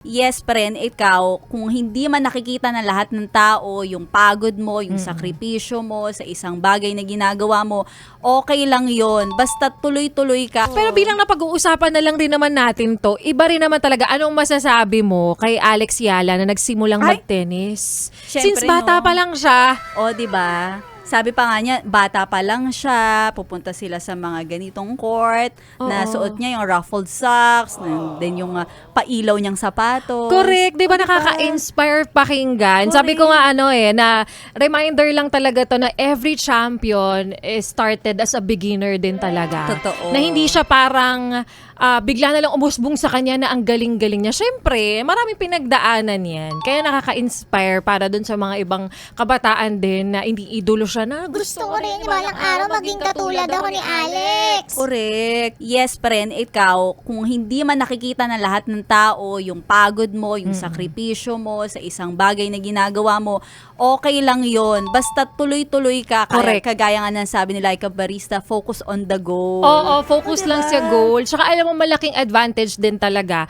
Yes, friend, ikaw, kung hindi man nakikita ng lahat ng tao, yung pagod mo, yung sakripisyo mo sa isang bagay na ginagawa mo, okay lang yon. Basta tuloy-tuloy ka. Pero bilang napag-uusapan na lang din naman natin to, iba rin naman talaga. Anong masasabi mo kay Alex Yala na nagsimulang Ay! mag-tennis? Syempre, Since bata no? pa lang siya. O, di ba? Sabi pa nga niya, bata pa lang siya, pupunta sila sa mga ganitong court, na Oo. suot niya yung ruffled socks, then yung pailaw niyang sapatos. Correct, 'di ba O, nakaka-inspire pakinggan? Correct. Sabi ko nga na reminder lang talaga 'to na every champion is started as a beginner din talaga. Totoo. Na hindi siya parang bigla na lang umusbong sa kanya na ang galing-galing niya. Syempre, maraming pinagdaanan 'yan. Kaya nakaka-inspire para dun sa mga ibang kabataan din na hindi idolo siya na Gusto ko rin balang araw maging katulad ako ni Alex. Correct. Yes, friend, ikaw, kung hindi man nakikita ng lahat ng tao, yung pagod mo, yung sakripisyo mo sa isang bagay na ginagawa mo, okay lang yon. Basta tuloy-tuloy ka. Correct. Kagaya nga ng sabi ni Laika Barista, focus on the goal. Oo, focus Diba? lang sa goal. Tsaka alam mo, malaking advantage din talaga,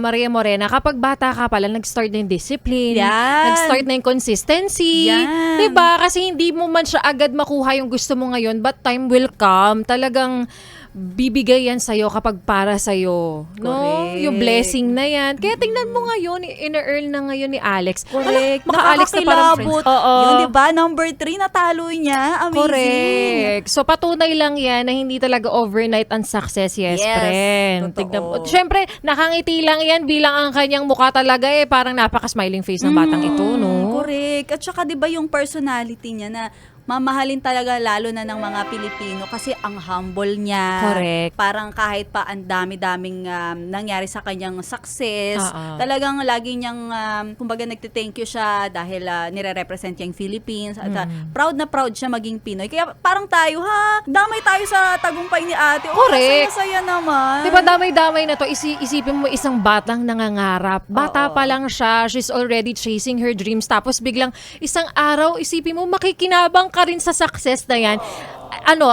Maria Morena, kapag bata ka pala, nag-start na yung discipline, Yan. nag-start na yung consistency. Yan. Diba? Kasi hindi mo man siya agad makuha yung gusto mo ngayon, but time will come. Talagang bibigay yan sa'yo kapag para sa'yo. No? Correct. Yung blessing na yan. Kaya tingnan mo ngayon, ina-earn na ngayon ni Alex. Correct. Maka-Alex na parang friends. Nakakakilabot. Oo. Yun, diba? Number 3, natalo niya. Amazing. Correct. So, patunay lang yan na hindi talaga overnight ang success. Yes, Yes, friend. totoo. Tignan mo. Siyempre, nakangiti lang yan bilang ang kanyang mukha talaga parang napaka-smiling face ng batang ito, no? Correct. At saka 'di ba yung personality niya na mamahalin talaga lalo na ng mga Pilipino kasi ang humble niya. Correct. Parang kahit pa ang dami-daming nangyari sa kanyang success, Oo. talagang lagi niyang kumbaga nagte-thank you siya dahil nire-represent niya yung Philippines at proud na proud siya maging Pinoy. Kaya parang tayo, damay tayo sa tagumpay ni ate. Correct. Saya naman. Diba damay-damay na to, isipin mo isang batang nangangarap. Bata Oo. pa lang siya, she's already chasing her dreams. Tapos biglang isang araw, isipin mo makikinabang ka rin sa success na yan.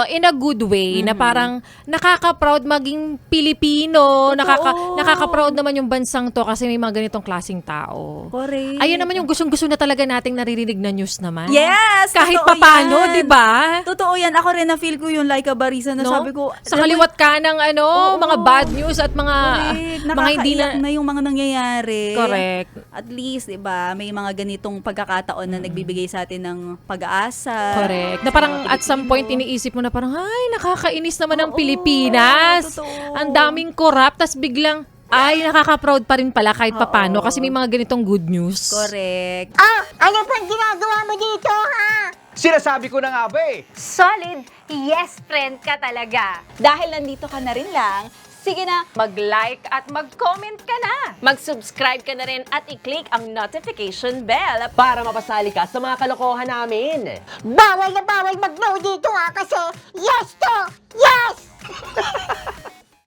In a good way, na parang nakaka-proud maging Pilipino, Totoo. nakaka-proud naman yung bansang to kasi may mga ganitong klaseng tao. Correct. Ayun naman yung gustong-gusto na talaga nating naririnig na news naman. Yes! Kahit totoo papano, yan. di ba? Totoo yan. Ako rin na-feel ko yung Laika Barisa na No? sabi ko, Sa kaliwat ka ng Oo. mga bad news at mga correct. mga hindi na... Nakakaiyak na yung mga nangyayari. Correct. At least, di ba, may mga ganitong pagkakataon na nagbibigay sa atin ng pag-asa. Correct. Na sa parang mga at some Pilipino. point iniisip mo na parang, ay, nakakainis naman ang Oo, Pilipinas. totoo. Ang daming corrupt. Tas biglang, ay, nakaka-proud pa rin pala kahit papano kasi may mga ganitong good news. Correct. Ano pang ginagawa mo dito, ha? Sinasabi ko na nga ba eh. Solid yes friend ka talaga. Dahil nandito ka na rin lang, sige na, Mag-like at mag-comment ka na. mag-subscribe ka na rin at i-click ang notification bell. Para mapasali ka sa mga kalokohan namin. Bawal na bawal mag-no dito, ha? Kasi yes to yes!